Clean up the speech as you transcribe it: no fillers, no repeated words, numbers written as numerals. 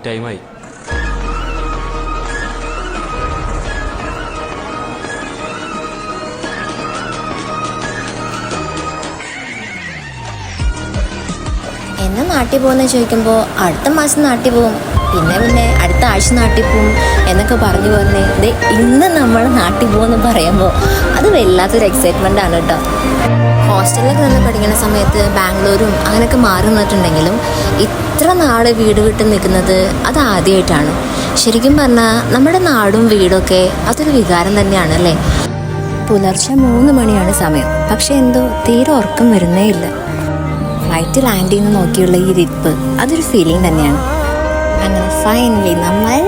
ടൈമായി. എന്നാ നാട്ടിൽ പോകുന്ന ചോദിക്കുമ്പോൾ അടുത്ത മാസം നാട്ടിൽ പോകും, പിന്നെ അടുത്ത ആഴ്ച നാട്ടിൽ പോകും എന്നൊക്കെ പറഞ്ഞു പോകുന്നേ. ഇത് ഇന്ന് നമ്മൾ നാട്ടിൽ പോകുമെന്ന് പറയുമ്പോൾ അത് വല്ലാത്തൊരു എക്സൈറ്റ്മെൻ്റ് ആണ് കേട്ടോ. ഹോസ്റ്റലിലൊക്കെ നിന്ന് പഠിക്കുന്ന സമയത്ത് ബാംഗ്ലൂരും അങ്ങനെയൊക്കെ മാറി നിന്നിട്ടുണ്ടെങ്കിലും ഇത്ര നാൾ വീട് വിട്ട് നിൽക്കുന്നത് അത് ആദ്യമായിട്ടാണ്. ശരിക്കും പറഞ്ഞാൽ നമ്മുടെ നാടും വീടൊക്കെ അതൊരു വികാരം തന്നെയാണ് അല്ലേ. പുലർച്ചെ 3 മണിയാണ് സമയം, പക്ഷെ എന്തോ തീരെ ഉറക്കം വരുന്നേ ഇല്ല. ഫ്ലൈറ്റ് ലാൻഡ് ചെയ്യുന്ന നോക്കിയുള്ള ഈ ഇരിപ്പ് അതൊരു ഫീലിംഗ് തന്നെയാണ്. അങ്ങനെ ഫൈനലി നമ്മൾ